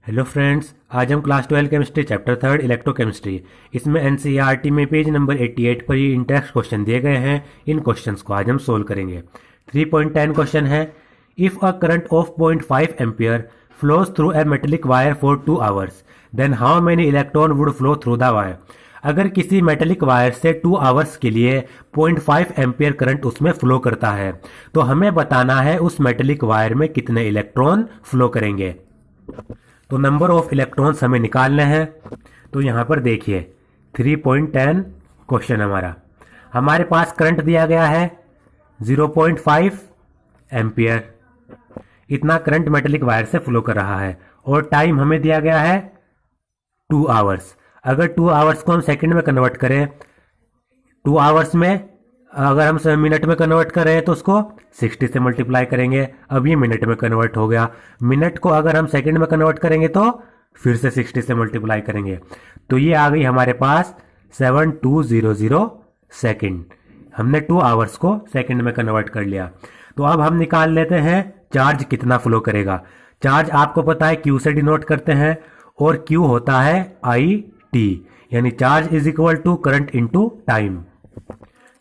Hello friends, आज हम class 12 chemistry chapter 3 electrochemistry इसमें एनसीईआरटी में पेज नंबर 88 पर ये इंटेक्स्ट क्वेश्चन दिए गए हैं। इन क्वेश्चंस को आज हम सोल्व करेंगे। 3.10 क्वेश्चन है, if a current of 0.5 ampere flows through a metallic wire for 2 hours then how many electron would flow through the wire. अगर किसी मेटेलिक वायर से 2 आवर्स के लिए 0.5 एम्पियर करंट उसमें फ्लो करता है तो हमें बताना है उस मेटेलिक वायर में कितने इलेक्ट्रॉन फ्लो करेंगे। तो नंबर ऑफ इलेक्ट्रॉन्स हमें निकालने हैं। तो यहां पर देखिए 3.10 क्वेश्चन हमारे पास करंट दिया गया है 0.5 एम्पियर। इतना करंट मेटेलिक वायर से फ्लो कर रहा है और टाइम हमें दिया गया है 2 आवर्स। अगर 2 आवर्स को हम सेकंड में कन्वर्ट करें, 2 आवर्स में अगर हम मिनट में कन्वर्ट कर रहे हैं तो उसको 60 से मल्टीप्लाई करेंगे। अब ये मिनट में कन्वर्ट हो गया। मिनट को अगर हम सेकंड में कन्वर्ट करेंगे तो फिर से 60 से मल्टीप्लाई करेंगे। तो ये आ गई हमारे पास 7200 सेकंड। हमने 2 आवर्स को सेकंड में कन्वर्ट कर लिया। तो अब हम निकाल लेते हैं चार्ज कितना फ्लो करेगा। चार्ज आपको पता है क्यू से डिनोट करते हैं और क्यू होता है आई टी, यानी charge is equal to current into time.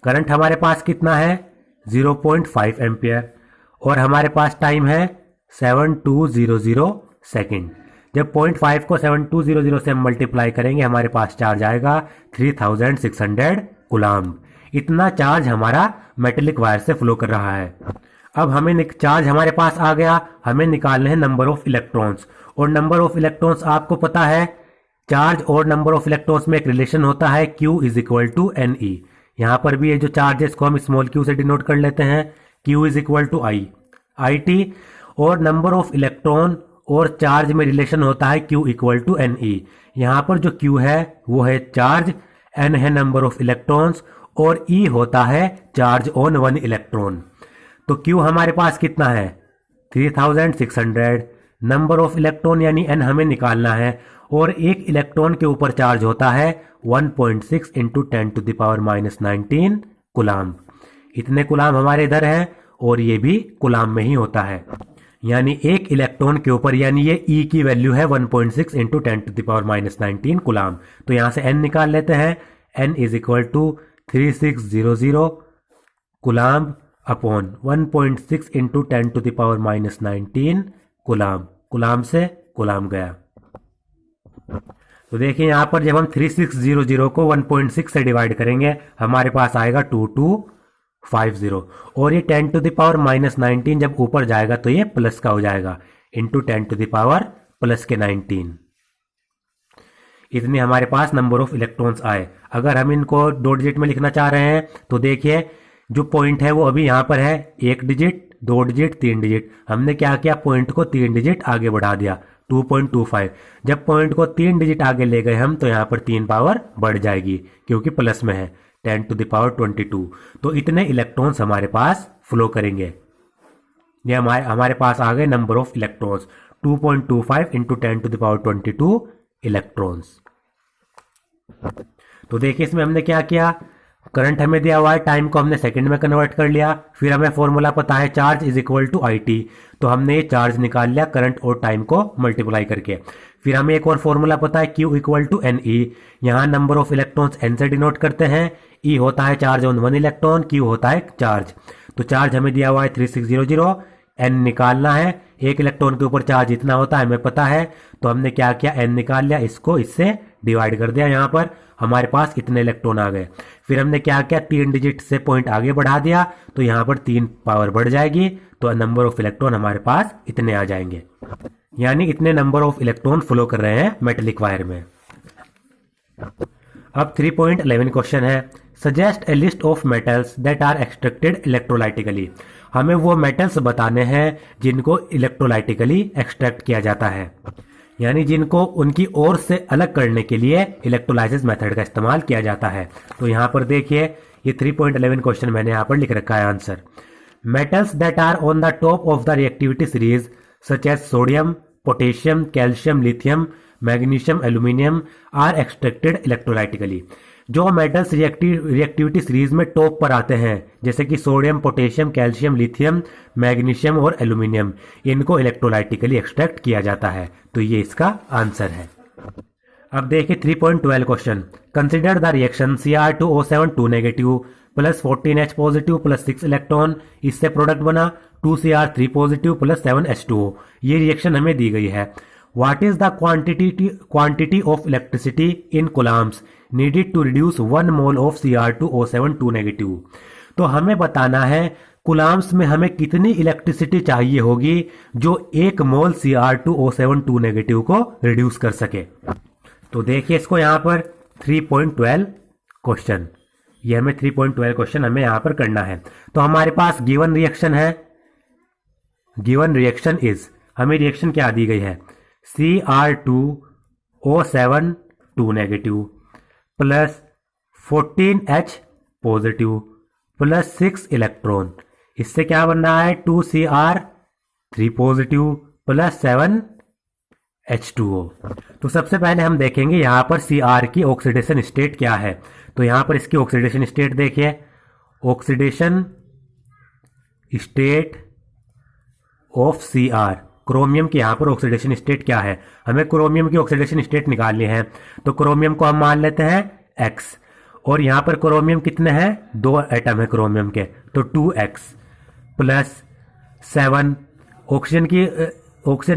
Current हमारे पास कितना है 0.5 एम्पियर और हमारे पास टाइम है 7200 सेकेंड। जब 0.5 को 7200 से हम मल्टीप्लाई करेंगे हमारे पास चार्ज आएगा 3600 कूलम्ब। इतना चार्ज हमारा मेटेलिक वायर से फ्लो कर रहा है। अब हमें चार्ज हमारे पास आ गया, हमें निकालने हैं नंबर ऑफ इलेक्ट्रॉन्स। और नंबर ऑफ इलेक्ट्रॉन्स आपको पता है चार्ज और नंबर ऑफ इलेक्ट्रॉन्स में एक रिलेशन होता है Q is equal to N E. यहां पर भी ये जो चार्ज है इसको हम स्मॉल q से डिनोट कर लेते हैं। Q is equal to I T और नंबर ऑफ इलेक्ट्रॉन और चार्ज में रिलेशन होता है Q equal to N E. यहां पर जो Q है वो है चार्ज, N है नंबर ऑफ इलेक्ट्रॉन्स और E होता है चार्ज ऑन 1 इलेक्ट्रॉन। तो Q हमारे पास कितना है 3600। नंबर ऑफ इलेक्ट्रॉन यानी N हमें निकालना है और एक इलेक्ट्रॉन के ऊपर चार्ज होता है 1.6 इंटू 10⁻⁻19 कूलम्ब। इतने कूलम्ब हमारे इधर है और ये भी कूलम्ब में ही होता है। यानी एक इलेक्ट्रॉन के ऊपर, यानी ये E की वैल्यू है 1.6 इंटू 10⁻⁻19 कूलम्ब। तो यहां से N निकाल लेते हैं। N is equal to 3600 coulomb upon 1.6 into 10⁻⁻19 coulomb. Coulomb से कूलम्ब गया। तो देखिए यहां पर जब हम 3600 को 1.6 से डिवाइड करेंगे हमारे पास आएगा 2250 और ये 10⁻⁻19 जब ऊपर जाएगा तो ये प्लस का हो जाएगा इंटू 10⁻+19। इतने हमारे पास नंबर ऑफ इलेक्ट्रॉन्स आए। अगर हम इनको 2 डिजिट में लिखना चाह रहे हैं तो देखिए जो पॉइंट है वो अभी यहां पर है 1 डिजिट, 2 डिजिट, 3 डिजिट। हमने क्या किया, पॉइंट को 3 डिजिट आगे बढ़ा दिया 2.25। जब पॉइंट को 3 डिजिट आगे ले गए हम तो यहां पर 3 पावर बढ़ जाएगी क्योंकि प्लस में है 10⁻22। तो इतने इलेक्ट्रॉन्स हमारे पास फ्लो करेंगे। ये हमारे पास आ गए number of electrons 2.25 into 10⁻22 electrons. तो देखिए इसमें हमने क्या किया, करंट हमें दिया हुआ है, टाइम को हमने सेकंड में कन्वर्ट कर लिया। फिर हमें फॉर्मूला पता है charge is equal to I T. तो हमने ये चार्ज निकाल लिया करंट और टाइम को मल्टीप्लाई करके। फिर हमें एक और फॉर्मूला पता है Q equal to N E. यहाँ नंबर ऑफ इलेक्ट्रॉन्स N से डिनोट करते हैं। E होता है चार्ज ऑन 1 इलेक्ट्रॉन, Q होता है चार्ज। तो चार्ज हमें दिया हुआ है 3600, N निकालना है। एक इलेक्ट्रॉन के ऊपर चार्ज इतना होता है हमें पता है। तो हमने क्या किया, N निकाल लिया, इसको इससे डिवाइड कर दिया। यहाँ पर हमारे पास इतने इलेक्ट्रॉन आ गए। फिर हमने क्या किया, 3 डिजिट से पॉइंट आगे बढ़ा दिया तो यहाँ पर 3 पावर बढ़ जाएगी। तो नंबर ऑफ इलेक्ट्रॉन हमारे पास इतने आ जाएंगे। यानी इतने नंबर ऑफ इलेक्ट्रॉन फ्लो कर रहे हैं मेटेलिक वायर में। अब 3.11 क्वेश्चन है, suggest a list of metals that are extracted electrolytically. हमें वो मेटल्स बताने हैं जिनको इलेक्ट्रोलाइटिकली एक्सट्रैक्ट किया जाता है, यानी जिनको उनकी ओर से अलग करने के लिए इलेक्ट्रोलाइसिस मेथड का इस्तेमाल किया जाता है। तो यहां पर देखिए ये 3.11 क्वेश्चन मैंने यहां पर लिख रखा है answer. Metals that are on the top of the reactivity series such as sodium, potassium, calcium, lithium, magnesium, aluminium are extracted electrolytically. जो मेटल्स रिएक्टिविटी सीरीज में टॉप पर आते हैं जैसे कि sodium, potassium, calcium, lithium, magnesium और aluminium, इनको electrolytically extract किया जाता है। तो ये इसका आंसर है। अब देखिए 3.12 question. Consider the reaction Cr2O7 2 negative plus 14H positive plus 6 electron, इससे प्रोडक्ट बना 2Cr3 पॉजिटिव प्लस 7H2O। ये रिएक्शन हमें दी गई है। What is the quantity of electricity in coulombs needed to reduce 1 mole of Cr2O7 2 negative? तो हमें बताना है कुलाम्स में हमें कितनी इलेक्ट्रिसिटी चाहिए होगी जो 1 मोल Cr2O7 2 नेगेटिव को रिड्यूस कर सके। तो देखिए इसको यहां पर 3.12 क्वेश्चन, ये हमें 3.12 क्वेश्चन हमें यहां पर करना है। तो हमारे पास गिवन रिएक्शन है, गिवन रिएक्शन इज, हमें रिएक्शन क्या दी गई है, Cr2O7 2 negative plus 14H positive plus 6 electron, इससे क्या बन रहा है 2Cr3 पॉजिटिव प्लस 7H2O। तो सबसे पहले हम देखेंगे यहां पर Cr की ऑक्सीडेशन स्टेट क्या है। तो यहां पर इसकी ऑक्सीडेशन स्टेट देखिए, oxidation state of Cr, chromium की यहां पर ऑक्सीडेशन स्टेट क्या है, हमें क्रोमियम की ऑक्सीडेशन स्टेट निकालनी है। तो क्रोमियम को हम मान लेते हैं X, और यहां पर क्रोमियम कितने हैं, 2 एटम है क्रोमियम के, तो 2X प्लस 7, ऑक्सीजन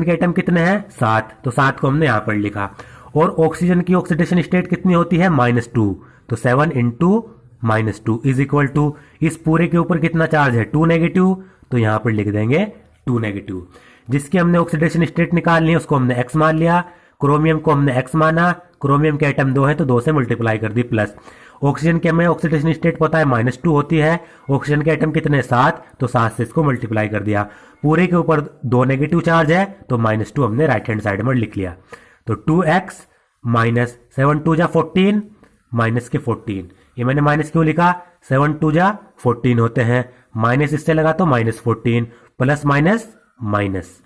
के एटम कितने हैं 7, तो 7 को हमने यहां पर लिखा। और ऑक्सीजन की ऑक्सीडेशन स्टेट कितनी होती है -2, तो 7 इंटू -2 इज इक्वल टू, इस पूरे के ऊपर कितना चार्ज है 2 नेगेटिव, तो यहां पर लिख देंगे 2 नेगेटिव। जिसकी हमने ऑक्सीडेशन स्टेट निकालनी है उसको हमने X मान लिया, क्रोमियम को हमने X माना, क्रोमियम के एटम 2 है तो 2 से मल्टीप्लाई कर दी प्लस। ऑक्सीजन के हमें ऑक्सीडेशन स्टेट पता है -2 होती है, ऑक्सीजन के एटम कितने 7, तो 7 से इसको मल्टीप्लाई कर दिया। पूरे के ऊपर 2 नेगेटिव चार्ज है तो -2 हमने राइट हैंड साइड में लिख लिया। तो 2X माइनस 7 2 जा 14 माइनस के 14, ये मैंने माइनस क्यों लिखा, 7 2 जा 14 होते हैं, माइनस इससे लगा तो -14 plus minus minus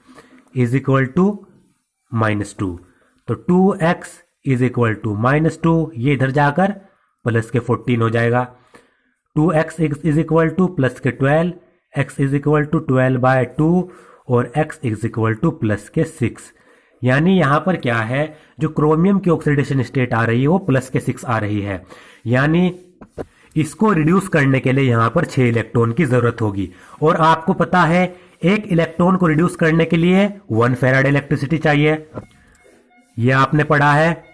is equal to -2, तो 2X इज इक्वल टू -2, ये इधर जाकर प्लस के 14 हो जाएगा। 2X is equal two plus के 12, X इज इक्वल टू 12/2 और X is equal two plus के 6। यानी यहां पर क्या है, जो क्रोमियम की ऑक्सीडेशन स्टेट आ रही है वो प्लस के 6 आ रही है, यानी इसको रिड्यूस करने के लिए यहां पर 6 इलेक्ट्रॉन की जरूरत होगी। और आपको पता है एक इलेक्ट्रॉन को रिड्यूस करने के लिए 1 फेराडे इलेक्ट्रिसिटी चाहिए, यह आपने पढ़ा है।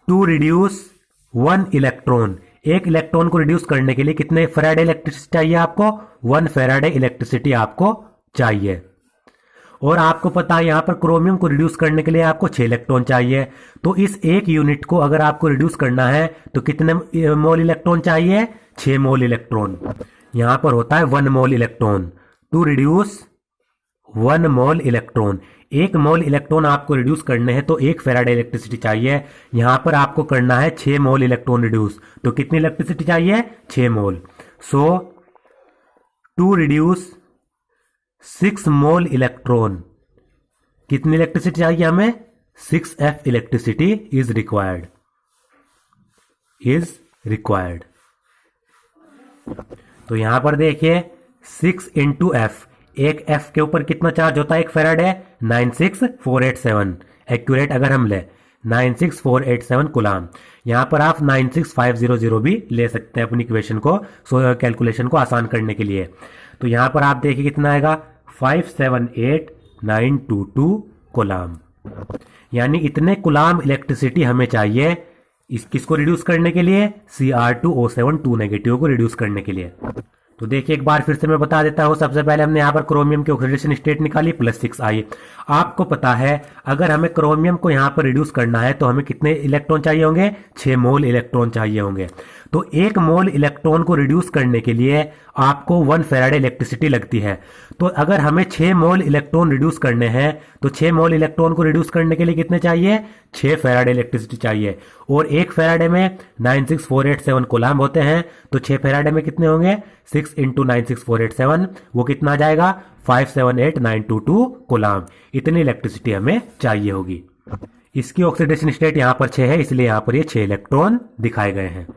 टू रिड्यूस 1 इलेक्ट्रॉन, एक इलेक्ट्रॉन को रिड्यूस करने के लिए कितने फेराडे इलेक्ट्रिसिटी चाहिए आपको, 1 फेराडे इलेक्ट्रिसिटी आपको चाहिए। और आपको पता है यहां पर क्रोमियम को रिड्यूस करने के लिए आपको 6 इलेक्ट्रॉन चाहिए, तो इस एक यूनिट को अगर आपको रिड्यूस करना है तो कितने मोल इलेक्ट्रॉन चाहिए, 6 मोल इलेक्ट्रॉन। यहां पर होता है 1 mole electron, to reduce 1 mole electron, 1 mole electron आपको रिड्यूस करने हैं तो 1 फेराडे इलेक्ट्रिसिटी चाहिए। यहां पर आपको करना है 6 मोल इलेक्ट्रॉन रिड्यूस, तो कितनी इलेक्ट्रिसिटी चाहिए, 6 मोल। सो टू रिड्यूस 6 मोल इलेक्ट्रॉन, कितनी इलेक्ट्रिसिटी चाहिए हमें, 6F इलेक्ट्रिसिटी इज रिक्वायर्ड। तो यहां पर देखिए 6 इंटू F, एक F के ऊपर कितना चार्ज होता है, 1 फेराडे, 96487 एक्यूरेट अगर हम ले 96487 कूलाम। यहां पर आप 96500 भी ले सकते हैं अपनी इक्वेशन को, कैलकुलेशन को आसान करने के लिए। तो यहां पर आप देखिए कितना आएगा, 578922 कूलाम, यानी इतने कूलाम इलेक्ट्रिसिटी हमें चाहिए किसको रिड्यूस करने के लिए, Cr2O7 2 नेगेटिव को रिड्यूस करने के लिए। तो देखिए एक बार फिर से मैं बता देता हूं, सबसे पहले हमने यहां पर क्रोमियम की ऑक्सीडेशन स्टेट निकाली +6 आई। आपको पता है अगर हमें क्रोमियम को यहां पर रिड्यूस करना है तो हमें कितने इलेक्ट्रॉन चाहिए होंगे, 6 मोल इलेक्ट्रॉन चाहिए होंगे। तो 1 मोल इलेक्ट्रॉन को रिड्यूस करने के लिए आपको 1 फेराडे इलेक्ट्रिसिटी लगती है। तो अगर हमें 6 मोल इलेक्ट्रॉन रिड्यूस करने हैं तो 6 मोल इलेक्ट्रॉन को रिड्यूस करने के लिए कितने चाहिए, 6 फेराडे इलेक्ट्रिसिटी चाहिए। और 1 फेराडे में 96487 कूलाम होते हैं, तो 6 फेराडे में कितने होंगे, 6 इंटू 96487, वो कितना आ जाएगा, 578922 कूलाम। इतनी इलेक्ट्रिसिटी हमें चाहिए होगी। इसकी ऑक्सीडेशन स्टेट यहां पर 6 है, इसलिए यहां पर ये 6 इलेक्ट्रॉन दिखाए गए हैं।